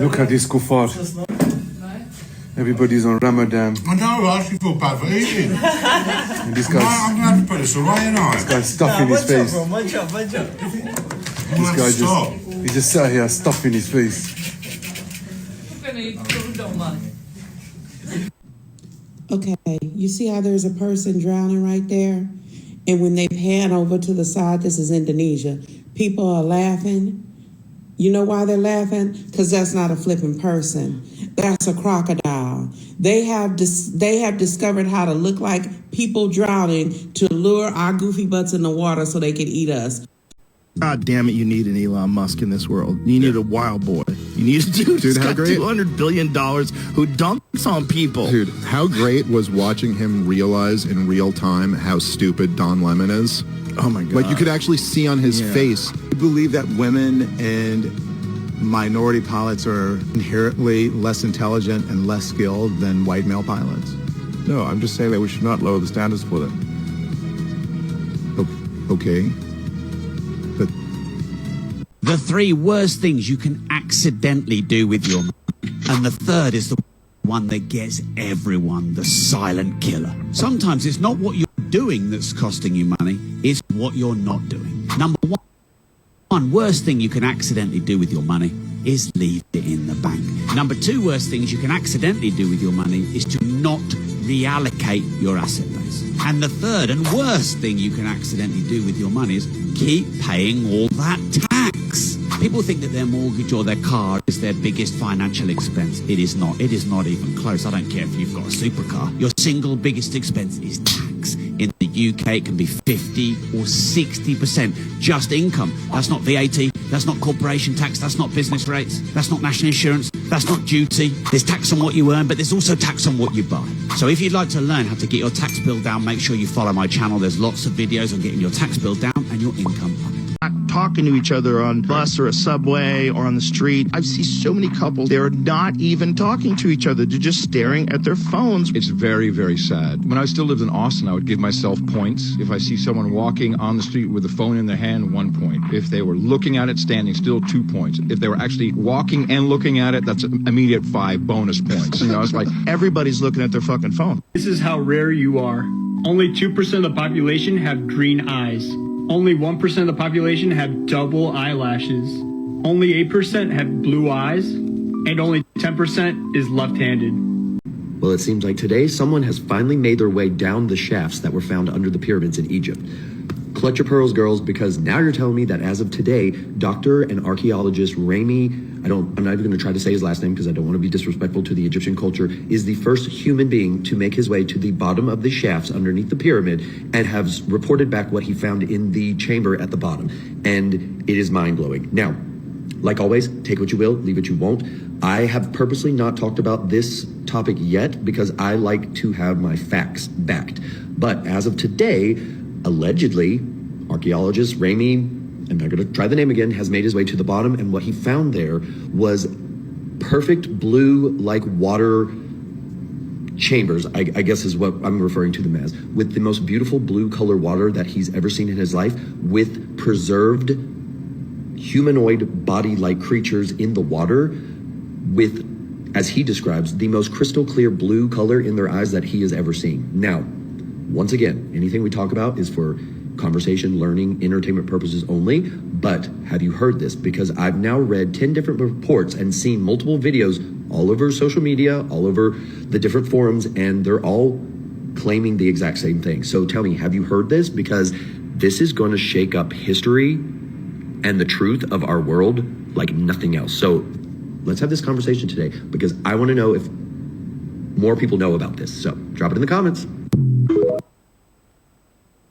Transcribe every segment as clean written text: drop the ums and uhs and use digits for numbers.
Look at this kuffar. Everybody's on Ramadan. I know, I actually feel bad for eating. And this I'm going to have to put this away, and I. This guy's stuffing his face. This guy he just sat here stuffing his face. Okay, you see how there's a person drowning right there? And when they pan over to the side, this is Indonesia, people are laughing. You know why they're laughing? Because that's not a flipping person. That's a crocodile. They have discovered how to look like people drowning to lure our goofy butts in the water so they can eat us. God damn it, you need an Elon Musk in this world. You need a wild boy. You need a dude who's got $200 billion who dunks on people. Dude, how great was watching him realize in real time how stupid Don Lemon is? Oh my God. Like you could actually see on his face. I believe that women and minority pilots are inherently less intelligent and less skilled than white male pilots. No, I'm just saying that we should not lower the standards for them. Okay. The 3 worst things you can accidentally do with your money. And the third is the one that gets everyone, the silent killer. Sometimes it's not what you're doing that's costing you money, it's what you're not doing. Number one worst thing you can accidentally do with your money is leave it in the bank. Number 2 worst things you can accidentally do with your money is to not reallocate your asset base. And the third and worst thing you can accidentally do with your money is keep paying all that tax. People think that their mortgage or their car is their biggest financial expense. It is not. It is not even close. I don't care if you've got a supercar. Your single biggest expense is tax. In the UK, it can be 50 or 60% just income. That's not VAT. That's not corporation tax. That's not business rates. That's not national insurance. That's not duty. There's tax on what you earn, but there's also tax on what you buy. So if you'd like to learn how to get your tax bill down, make sure you follow my channel. There's lots of videos on getting your tax bill down and your income up. Not talking to each other on bus or a subway or on the street. I've seen so many couples, they're not even talking to each other. They're just staring at their phones. It's very, very sad. When I still lived in Austin, I would give myself points. If I see someone walking on the street with a phone in their hand, 1 point. If they were looking at it standing still, 2 points. If they were actually walking and looking at it, that's an immediate 5 bonus points. You know, it's like Everybody's looking at their fucking phone. This is how rare you are. Only 2% of the population have green eyes. Only 1% of the population have double eyelashes. Only 8% have blue eyes. And only 10% is left-handed. Well, it seems like today someone has finally made their way down the shafts that were found under the pyramids in Egypt. Clutch your pearls, girls, because now you're telling me that as of today, Dr. and archaeologist Rami, I'm not even going to try to say his last name because I don't want to be disrespectful to the Egyptian culture, is the first human being to make his way to the bottom of the shafts underneath the pyramid and has reported back what he found in the chamber at the bottom. And it is mind-blowing. Now, like always, take what you will, leave what you won't. I have purposely not talked about this topic yet because I like to have my facts backed. But as of today, allegedly, archaeologist Rami, I'm not going to try the name again, has made his way to the bottom, and what he found there was perfect blue, like water chambers, I guess is what I'm referring to them as, with the most beautiful blue color water that he's ever seen in his life, with preserved humanoid body-like creatures in the water, with, as he describes, the most crystal clear blue color in their eyes that he has ever seen. Now, once again, anything we talk about is for conversation, learning, entertainment purposes only. But have you heard this? Because I've now read 10 different reports and seen multiple videos all over social media, all over the different forums, and they're all claiming the exact same thing. So tell me, have you heard this? Because this is going to shake up history and the truth of our world like nothing else. So let's have this conversation today because I want to know if more people know about this. So drop it in the comments.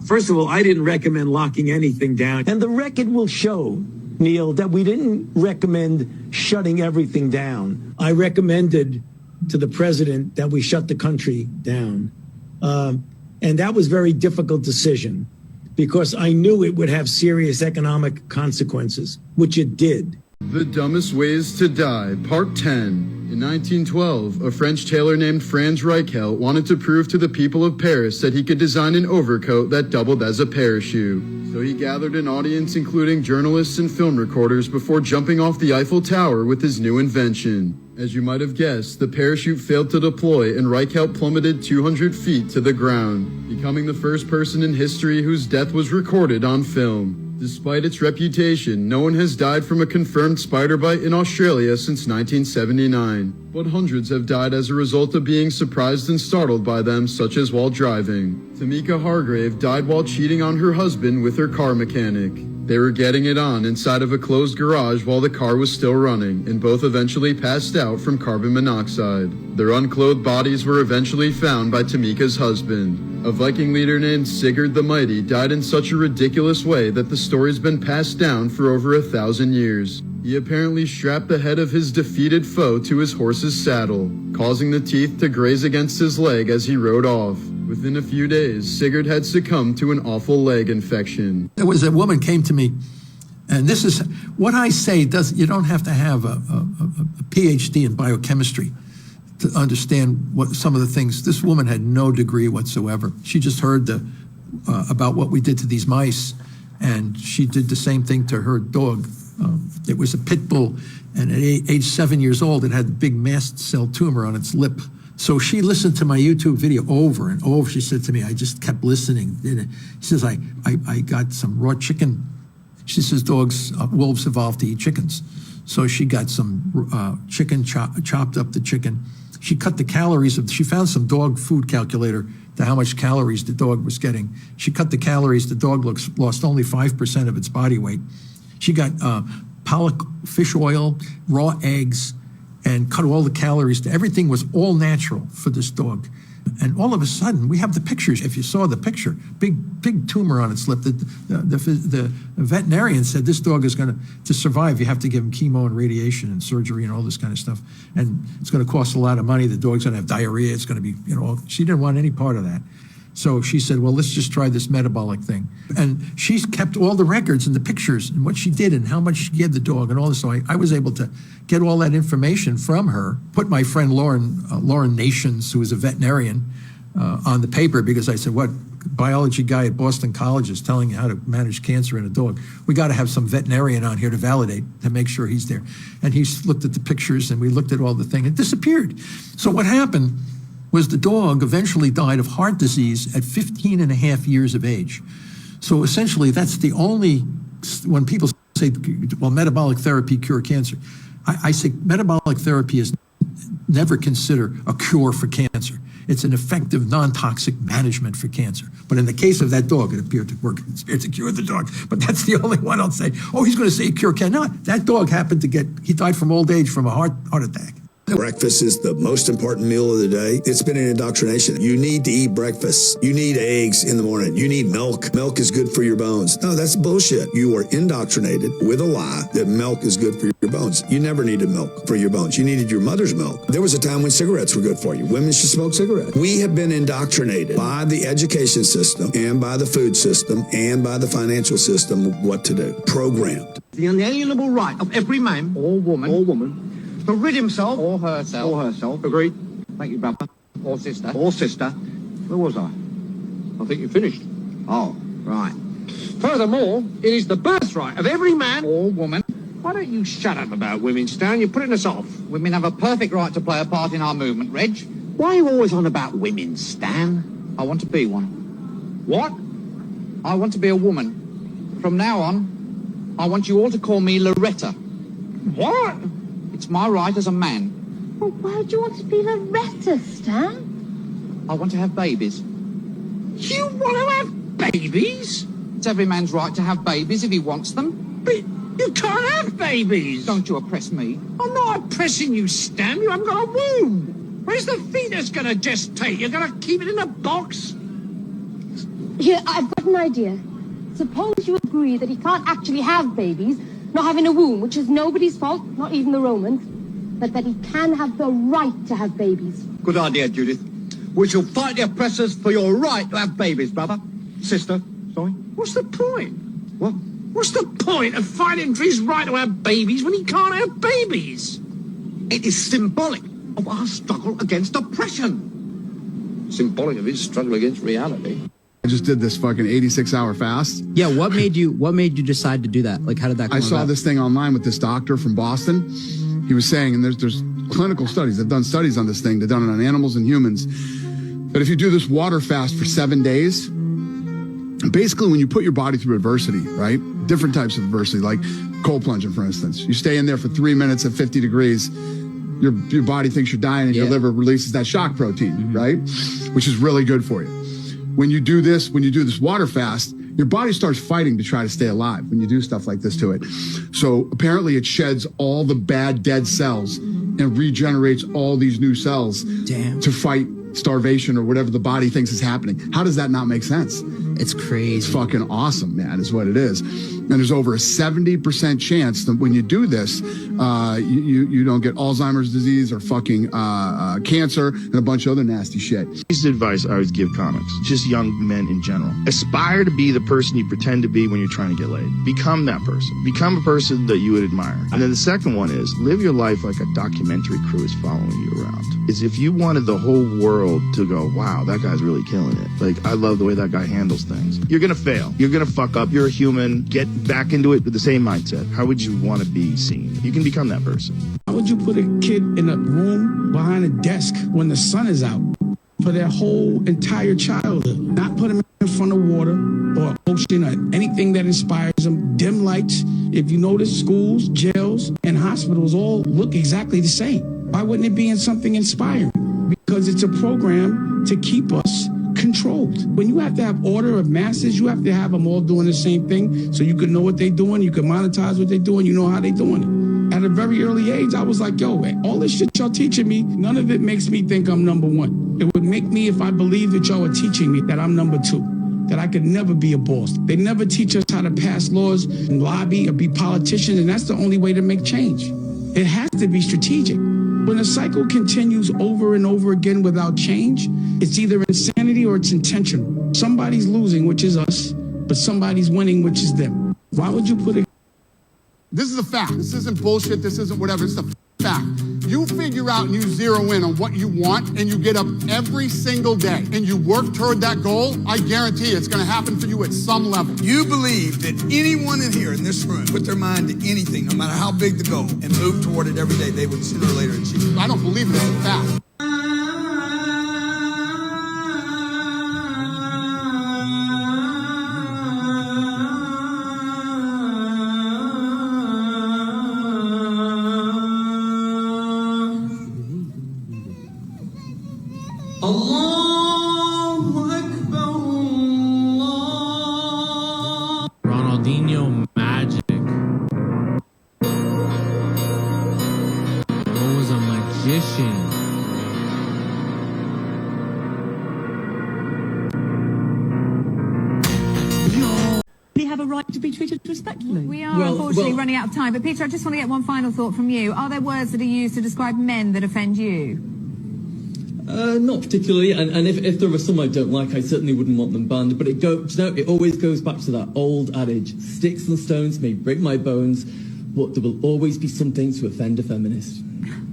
First of all, I didn't recommend locking anything down. And the record will show, Neil, that we didn't recommend shutting everything down. I recommended to the president that we shut the country down. And that was a very difficult decision because I knew it would have serious economic consequences, which it did. The Dumbest Ways to Die, Part 10. In 1912, a French tailor named Franz Reichelt wanted to prove to the people of Paris that he could design an overcoat that doubled as a parachute. So he gathered an audience including journalists and film recorders before jumping off the Eiffel Tower with his new invention. As you might have guessed, the parachute failed to deploy and Reichelt plummeted 200 feet to the ground, becoming the first person in history whose death was recorded on film. Despite its reputation, no one has died from a confirmed spider bite in Australia since 1979, but hundreds have died as a result of being surprised and startled by them, such as while driving. Tamika Hargrave died while cheating on her husband with her car mechanic. They were getting it on inside of a closed garage while the car was still running, and both eventually passed out from carbon monoxide. Their unclothed bodies were eventually found by Tamika's husband. A Viking leader named Sigurd the Mighty died in such a ridiculous way that the story's been passed down for over 1,000 years. He apparently strapped the head of his defeated foe to his horse's saddle, causing the teeth to graze against his leg as he rode off. Within a few days, Sigurd had succumbed to an awful leg infection. There was a woman came to me, and this is what I say. You don't have to have a PhD in biochemistry to understand what some of the things. This woman had no degree whatsoever. She just heard about what we did to these mice, and she did the same thing to her dog. It was a pit bull, and at age 7 years old, it had a big mast cell tumor on its lip. So she listened to my YouTube video over and over. She said to me, I just kept listening. She says, I got some raw chicken. She says, wolves evolved to eat chickens. So she got some chicken, chopped up the chicken. She cut the calories she found some dog food calculator to how much calories the dog was getting. She cut the calories. The dog lost only 5% of its body weight. She got pollock fish oil, raw eggs, and cut all the calories. Everything was all natural for this dog. And all of a sudden, we have the pictures. If you saw the picture, big tumor on its lip. The veterinarian said this dog is going to survive. You have to give him chemo and radiation and surgery and all this kind of stuff. And it's going to cost a lot of money. The dog's going to have diarrhea. It's going to be, she didn't want any part of that. So she said, well, let's just try this metabolic thing. And she's kept all the records and the pictures and what she did and how much she gave the dog and all this. So I was able to get all that information from her, put my friend Lauren Nations, who is a veterinarian, on the paper, because I said, what biology guy at Boston College is telling you how to manage cancer in a dog? We got to have some veterinarian on here to validate, to make sure he's there. And he looked at the pictures and we looked at all the thing. It disappeared. So what happened was the dog eventually died of heart disease at 15 and a half years of age. So essentially, that's the only, when people say, well, metabolic therapy cure cancer, I say metabolic therapy is never consider a cure for cancer. It's an effective, non-toxic management for cancer. But in the case of that dog, it appeared to work. It appeared to cure the dog. But that's the only one I'll say, oh, he's going to say cure cancer. No, that dog happened to he died from old age from a heart attack. Breakfast is the most important meal of the day. It's been an indoctrination. You need to eat breakfast. You need eggs in the morning. You need milk. Milk is good for your bones. No, that's bullshit. You are indoctrinated with a lie that milk is good for your bones. You never needed milk for your bones. You needed your mother's milk. There was a time when cigarettes were good for you. Women should smoke cigarettes. We have been indoctrinated by the education system and by the food system and by the financial system what to do. Programmed. The unalienable right of every man or woman to rid himself or herself. Agreed. Thank you, brother. Or sister. Where was I? I think you finished. Oh, right. Furthermore, it is the birthright of every man or woman. Why don't you shut up about women, Stan? You're putting us off. Women have a perfect right to play a part in our movement, Reg. Why are you always on about women, Stan? I want to be one. What? I want to be a woman. From now on, I want you all to call me Loretta. What? It's my right as a man. Well, why do you want to be Loretta, Stan? I want to have babies. You want to have babies? It's every man's right to have babies if he wants them. But you can't have babies. Don't you oppress me. I'm not oppressing you, Stan. You haven't got a womb. Where's the fetus going to gestate? You're going to keep it in a box? Here, I've got an idea. Suppose you agree that he can't actually have babies, not having a womb, which is nobody's fault, not even the Romans, but that he can have the right to have babies. Good idea, Judith. We shall fight the oppressors for your right to have babies, brother. Sister, sorry. What's the point? What? What's the point of fighting for his right to have babies when he can't have babies? It is symbolic of our struggle against oppression. Symbolic of his struggle against reality. I just did this fucking 86-hour fast. Yeah, what made you decide to do that? Like, how did that come I saw about? this thing online with this doctor from Boston. He was saying, and there's clinical studies. They've done studies on this thing. They've done it on animals and humans. But if you do this water fast for 7 days, basically when you put your body through adversity, right? Different types of adversity, like cold plunging, for instance. You stay in there for 3 minutes at 50 degrees. Your body thinks you're dying and your liver releases that shock protein, right? Which is really good for you. When you do this water fast, your body starts fighting to try to stay alive when you do stuff like this to it. So apparently it sheds all the bad dead cells and regenerates all these new cells to fight starvation or whatever the body thinks is happening. How does that not make sense? It's crazy. It's fucking awesome, man, is what it is. And there's over a 70% chance that when you do this, you don't get Alzheimer's disease or fucking cancer and a bunch of other nasty shit. This is advice I always give comics, just young men in general. Aspire to be the person you pretend to be when you're trying to get laid. Become that person. Become a person that you would admire. And then the second one is live your life like a documentary crew is following you around. Is if you wanted the whole world to go, wow, that guy's really killing it. Like, I love the way that guy handles things. You're going to fail. You're going to fuck up. You're a human. Get back into it with the same mindset. How would you want to be seen? You can become that person. How would you put a kid in a room behind a desk when the sun is out for their whole entire childhood? Not put them in front of water or ocean or anything that inspires them. Dim lights. If you notice, schools, jails, and hospitals all look exactly the same. Why wouldn't it be in something inspiring? Because it's a program to keep us controlled. When you have to have order of masses, you have to have them all doing the same thing so you can know what they're doing, you can monetize what they're doing, you know how they're doing it. At a very early age, I was like, yo, all this shit y'all teaching me, none of it makes me think I'm number one. It would make me, if I believe that y'all are teaching me, that I'm number two, that I could never be a boss. They never teach us how to pass laws and lobby or be politicians, and that's the only way to make change. It has to be strategic. When a cycle continues over and over again without change, it's either insanity or it's intentional. Somebody's losing, which is us, but somebody's winning, which is them. Why would you put it? This is a fact. This isn't bullshit. This isn't whatever. It's a fact. You figure out and you zero in on what you want and you get up every single day and you work toward that goal, I guarantee it's going to happen for you at some level. You believe that anyone in here in this room put their mind to anything, no matter how big the goal, and move toward it every day, they would sooner or later achieve it. I don't believe it. It's a fact. Ronaldinho magic. He was a magician. We have a right to be treated respectfully. We are unfortunately running out of time. But Peter, I just want to get one final thought from you. Are there words that are used to describe men that offend you? Not particularly, and if there are some I don't like, I certainly wouldn't want them banned. But it always goes back to that old adage: sticks and stones may break my bones, but there will always be something to offend a feminist.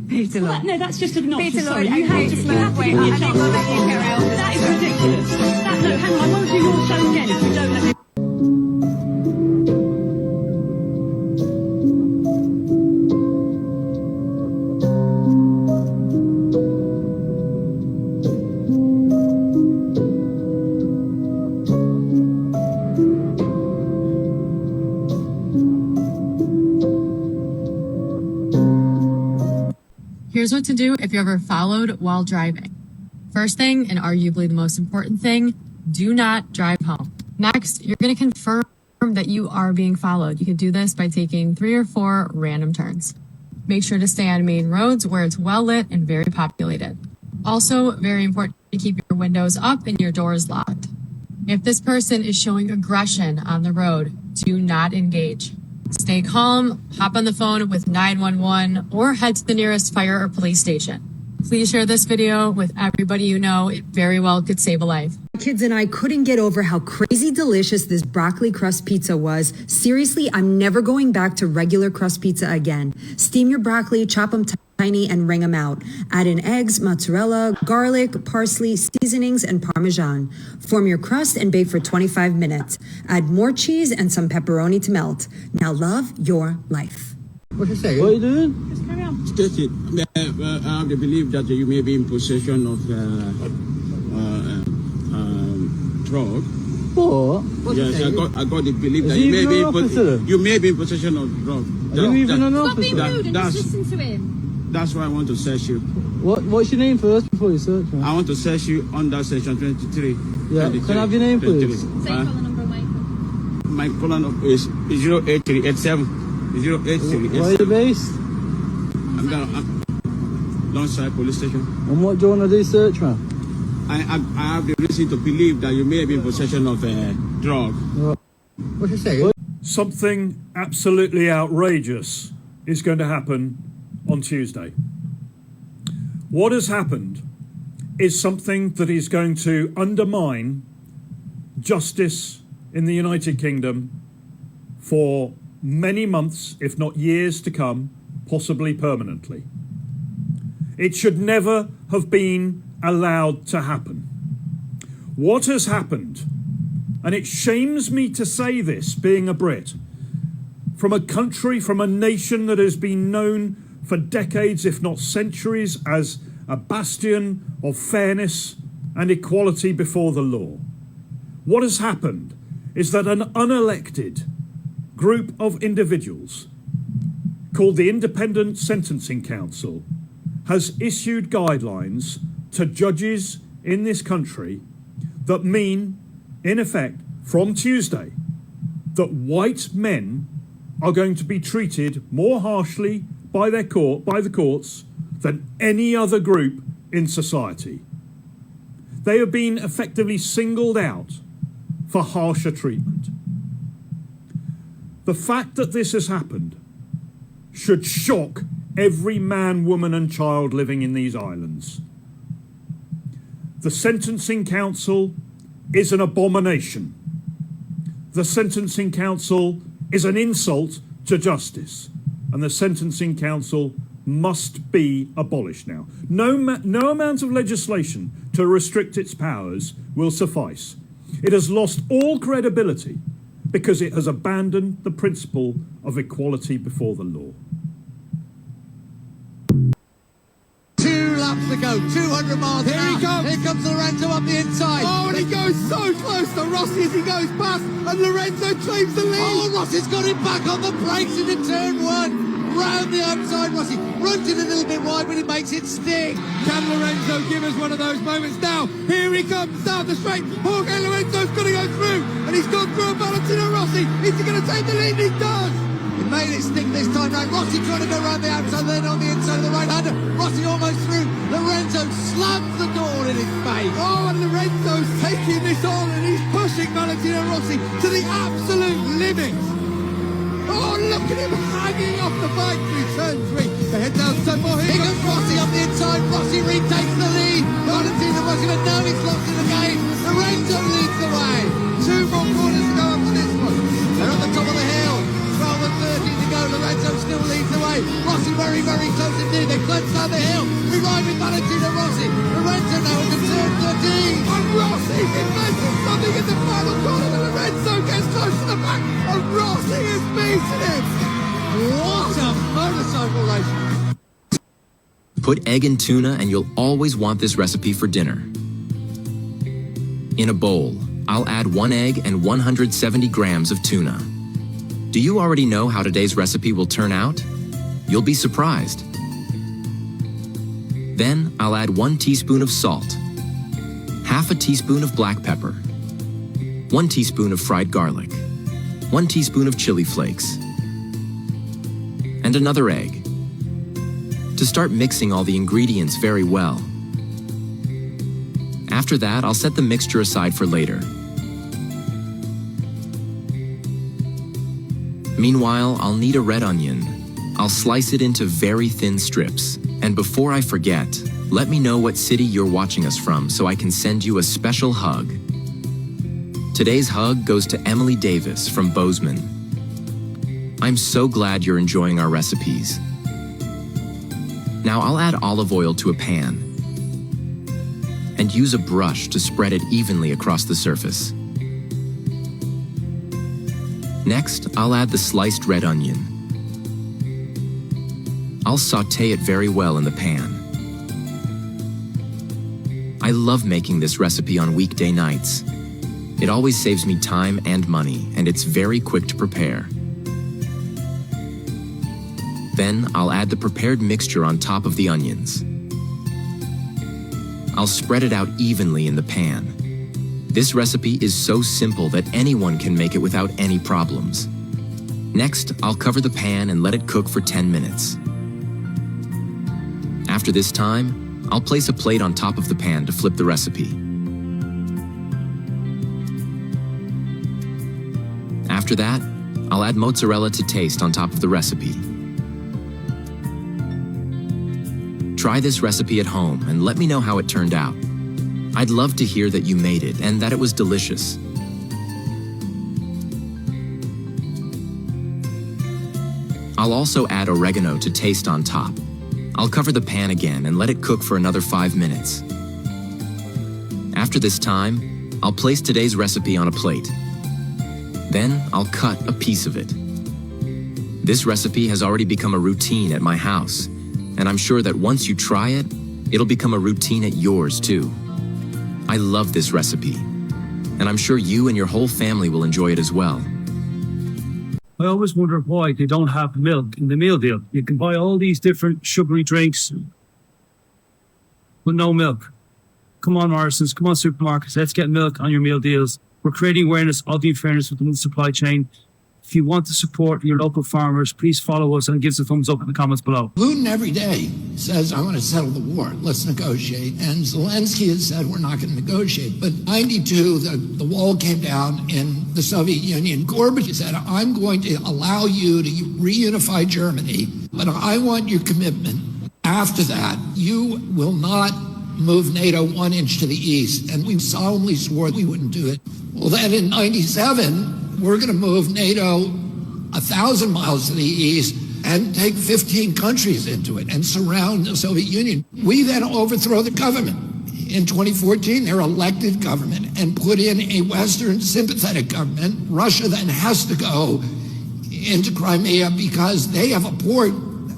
Peter Lloyd. No, that's just obnoxious. Peter Sorry, Lloyd, you have to slow wait, down. I think I'll let you carry on. That is ridiculous. No, hang on, I won't do your show again if you don't let me. Here's what to do if you're ever followed while driving. First thing, and arguably the most important thing, do not drive home. Next, you're going to confirm that you are being followed. You can do this by taking 3 or 4 random turns. Make sure to stay on main roads where it's well lit and very populated. Also, very important to keep your windows up and your doors locked. If this person is showing aggression on the road, do not engage. Stay calm, hop on the phone with 911, or head to the nearest fire or police station. Please share this video with everybody you know. It very well could save a life. Kids and I couldn't get over how crazy delicious this broccoli crust pizza was. Seriously, I'm never going back to regular crust pizza again. Steam your broccoli, chop them tiny, and wring them out. Add in eggs, mozzarella, garlic, parsley, seasonings, and Parmesan. Form your crust and bake for 25 minutes. Add more cheese and some pepperoni to melt. Now love your life. What you say? What are you doing? Just carry on. State it. I have the belief that you may be in possession of drug. What? Yes, I got the belief Is that he you may even be an officer? you may be in possession of drug. Are you even an Stop officer? being rude and that's- just listen to him. That's why I want to search you. What's your name first before you search, man? I want to search you under section 23. Yeah, 23, can I have your name, 23. please? Say call the number, Michael. My colon is 08387. 08387. Where are you based? I'm down Lonside Police Station. And what do you want to do, search, man? I have the reason to believe that you may be in possession of a drug. What you say? Something absolutely outrageous is going to happen on Tuesday. What has happened is something that is going to undermine justice in the United Kingdom for many months, if not years to come, possibly permanently. It should never have been allowed to happen. What has happened, and it shames me to say this, being a Brit, from a country, from a nation that has been known for decades, if not centuries, as a bastion of fairness and equality before the law. What has happened is that an unelected group of individuals called the Independent Sentencing Council has issued guidelines to judges in this country that mean, in effect, from Tuesday, that white men are going to be treated more harshly by the courts than any other group in society. They have been effectively singled out for harsher treatment. The fact that this has happened should shock every man, woman and child living in these islands. The Sentencing Council is an abomination. The Sentencing Council is an insult to justice, and the Sentencing Council must be abolished now. No amount of legislation to restrict its powers will suffice. It has lost all credibility because it has abandoned the principle of equality before the law. 2 laps to go, 200 miles an hour. Here he comes. Here comes Lorenzo up the inside. Oh, and he goes so close to Rossi as he goes past, and Lorenzo claims the lead. Oh, Rossi's got him back on the brakes into turn 1. Round the outside, Rossi runs it a little bit wide, but he makes it stick. Can Lorenzo give us one of those moments now? Here he comes down the straight. Jorge Lorenzo's going to go through, and he's gone through a Valentino Rossi. Is he going to take the lead? He does. He made it stick this time round. Rossi trying to go round the outside, then on the inside of the right-hander. Rossi almost through. Lorenzo slams the door in his face. Oh, and Lorenzo's taking this on, and he's pushing Valentino Rossi to the absolute limit. Oh, look at him hanging off the bike through turn 3. The head down so far. Here comes Rossi up the inside. Rossi retakes the lead. Valentino Rossi, but now he's lost in the game. Lorenzo leads the way. 2 more corners to go up on this one. They're on the top of the hill. 12 and 13 to go. Lorenzo still leads the way. Rossi very, very close indeed. They cleanse down the hill. Reviving Valentino Rossi. Lorenzo now into turn 13. And Rossi invented something in the final corner. And Lorenzo gets close to the back. And Rossi is beating him. What a motorcycle race. Put egg and tuna and you'll always want this recipe for dinner. In a bowl, I'll add 1 egg and 170 grams of tuna. Do you already know how today's recipe will turn out? You'll be surprised. Then I'll add 1 teaspoon of salt, half a teaspoon of black pepper, 1 teaspoon of fried garlic, 1 teaspoon of chili flakes, and another egg. To start mixing all the ingredients very well. After that, I'll set the mixture aside for later. Meanwhile, I'll need a red onion. I'll slice it into very thin strips. And before I forget, let me know what city you're watching us from so I can send you a special hug. Today's hug goes to Emily Davis from Bozeman. I'm so glad you're enjoying our recipes. Now I'll add olive oil to a pan and use a brush to spread it evenly across the surface. Next, I'll add the sliced red onion. I'll saute it very well in the pan. I love making this recipe on weekday nights. It always saves me time and money, and it's very quick to prepare. Then I'll add the prepared mixture on top of the onions. I'll spread it out evenly in the pan. This recipe is so simple that anyone can make it without any problems. Next, I'll cover the pan and let it cook for 10 minutes. After this time, I'll place a plate on top of the pan to flip the recipe. After that, I'll add mozzarella to taste on top of the recipe. Try this recipe at home and let me know how it turned out. I'd love to hear that you made it and that it was delicious. I'll also add oregano to taste on top. I'll cover the pan again and let it cook for another 5 minutes. After this time, I'll place today's recipe on a plate. Then I'll cut a piece of it. This recipe has already become a routine at my house, and I'm sure that once you try it, it'll become a routine at yours too. I love this recipe, and I'm sure you and your whole family will enjoy it as well. I always wonder why they don't have milk in the meal deal. You can buy all these different sugary drinks, but no milk. Come on, Morrison's, come on, supermarkets, let's get milk on your meal deals. We're creating awareness of the unfairness within the supply chain. If you want to support your local farmers, please follow us and give us a thumbs up in the comments below. Putin every day says, I want to settle the war. Let's negotiate. And Zelensky has said, we're not going to negotiate. But 92, the wall came down in the Soviet Union. Gorbachev said, I'm going to allow you to reunify Germany, but I want your commitment. After that, you will not move NATO 1 inch to the east. And we solemnly swore we wouldn't do it. Well, then in 97, we're going to move NATO 1,000 miles to the east and take 15 countries into it and surround the Soviet Union. We then overthrow the government. In 2014, their elected government and put in a Western sympathetic government. Russia then has to go into Crimea because they have a port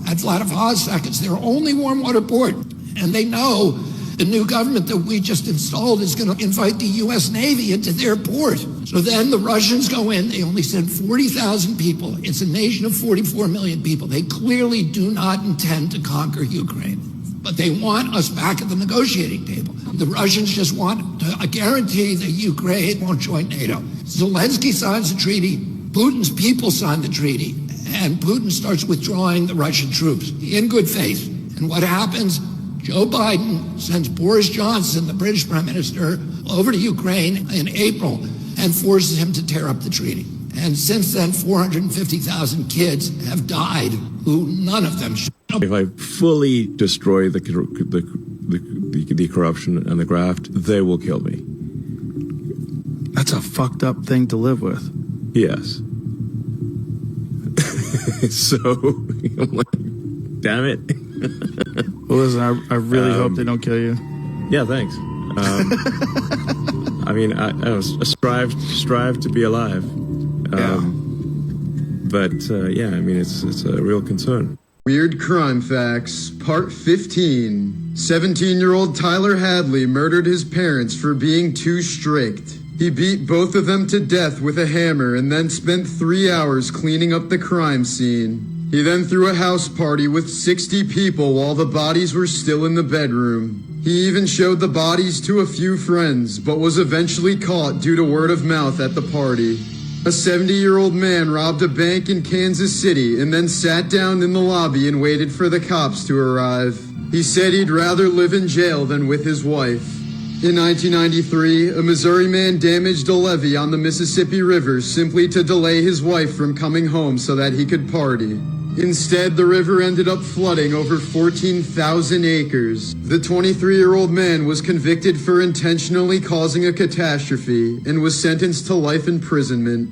at Vladivostok. It's their only warm water port. And they know the new government that we just installed is going to invite the U.S. Navy into their port. So then the Russians go in. They only send 40,000 people. It's a nation of 44 million people. They clearly do not intend to conquer Ukraine. But they want us back at the negotiating table. The Russians just want a guarantee that Ukraine won't join NATO. Zelensky signs the treaty. Putin's people sign the treaty. And Putin starts withdrawing the Russian troops in good faith. And what happens? Joe Biden sends Boris Johnson, the British Prime Minister, over to Ukraine in April and forces him to tear up the treaty. And since then, 450,000 kids have died, who none of them should. If I fully destroy the corruption and the graft, they will kill me. That's a fucked up thing to live with. Yes. So, I'm like, damn it. Well, listen, I really hope they don't kill you. Yeah, thanks. I mean, I strive to be alive. But yeah, I mean, it's a real concern. Weird Crime Facts, Part 15. 17-year-old Tyler Hadley murdered his parents for being too strict. He beat both of them to death with a hammer and then spent 3 hours cleaning up the crime scene. He then threw a house party with 60 people while the bodies were still in the bedroom. He even showed the bodies to a few friends, but was eventually caught due to word of mouth at the party. A 70-year-old man robbed a bank in Kansas City and then sat down in the lobby and waited for the cops to arrive. He said he'd rather live in jail than with his wife. In 1993, a Missouri man damaged a levee on the Mississippi River simply to delay his wife from coming home so that he could party. Instead, the river ended up flooding over 14,000 acres. The 23-year-old man was convicted for intentionally causing a catastrophe and was sentenced to life imprisonment.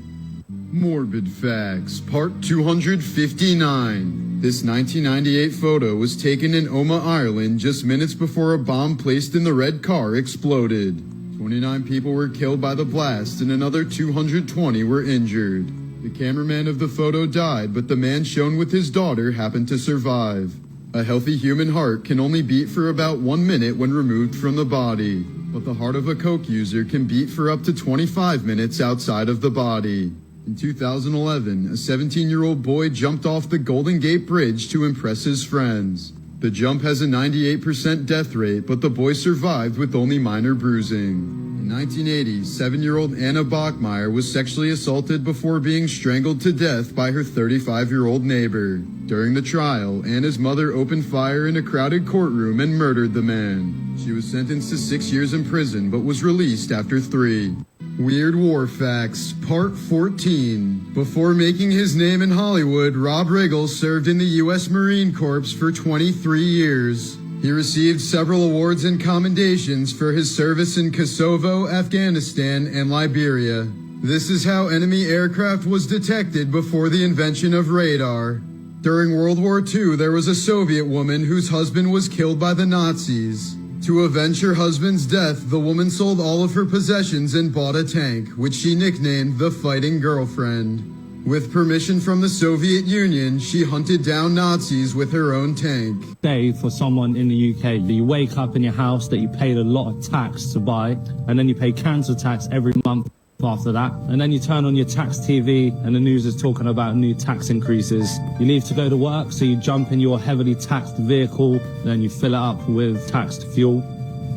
Morbid Facts, Part 259. This 1998 photo was taken in Omagh, Ireland, just minutes before a bomb placed in the red car exploded. 29 people were killed by the blast and another 220 were injured. The cameraman of the photo died, but the man shown with his daughter happened to survive. A healthy human heart can only beat for about 1 minute when removed from the body, but the heart of a coke user can beat for up to 25 minutes outside of the body. In 2011, a 17-year-old boy jumped off the Golden Gate Bridge to impress his friends. The jump has a 98% death rate, but the boy survived with only minor bruising. In 1980, 7-year-old Anna Bachmeyer was sexually assaulted before being strangled to death by her 35-year-old neighbor. During the trial, Anna's mother opened fire in a crowded courtroom and murdered the man. She was sentenced to 6 years in prison, but was released after 3. Weird War Facts, Part 14. Before making his name in Hollywood, Rob Riggle served in the U.S. Marine Corps for 23 years. He received several awards and commendations for his service in Kosovo, Afghanistan, and Liberia. This is how enemy aircraft was detected before the invention of radar. During World War II, there was a Soviet woman whose husband was killed by the Nazis. To avenge her husband's death, the woman sold all of her possessions and bought a tank, which she nicknamed the Fighting Girlfriend. With permission from the Soviet Union, she hunted down Nazis with her own tank. Day for someone in the UK, you wake up in your house that you paid a lot of tax to buy, and then you pay council tax every month after that, and then you turn on your tax TV and the news is talking about new tax increases. You leave to go to work, so you jump in your heavily taxed vehicle, then you fill it up with taxed fuel.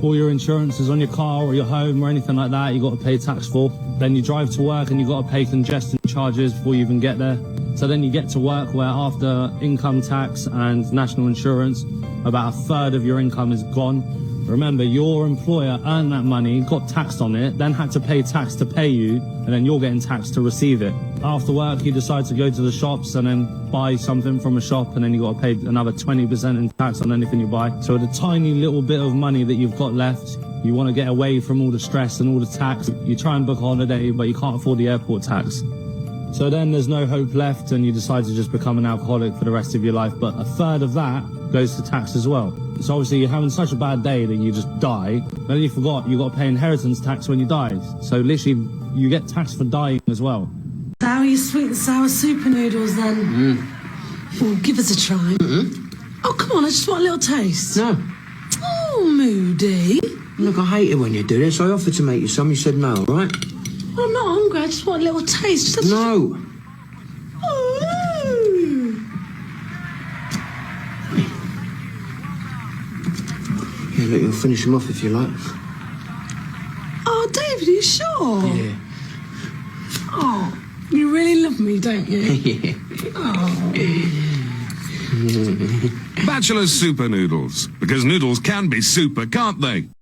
All your insurances on your car or your home or anything like that, you got to pay tax for. Then you drive to work and you got to pay congestion charges before you even get there. So then you get to work where after income tax and national insurance, about a third of your income is gone. Remember, your employer earned that money, got taxed on it, then had to pay tax to pay you, and then you're getting taxed to receive it. After work, you decide to go to the shops and then buy something from a shop, and then you got to pay another 20% in tax on anything you buy. So the tiny little bit of money that you've got left, you want to get away from all the stress and all the tax. You try and book a holiday, but you can't afford the airport tax. So then there's no hope left, and you decide to just become an alcoholic for the rest of your life. But a third of that goes to tax as well. So obviously you're having such a bad day that you just die. Then you forgot you got to pay inheritance tax when you die. So literally you get taxed for dying as well. How are your sweet and sour super noodles then? Oh, give us a try. Oh, come on, I just want a little taste. No. Oh, Moody. Look, I hate it when you do this. I offered to make you some. You said no, all right? Well, I'm not hungry. I just want a little taste. Just No. Yeah, look, you'll finish them off if you like. Oh, David, are you sure? Yeah. Oh, you really love me, don't you? Yeah. Oh. Bachelor's Super Noodles. Because noodles can be super, can't they?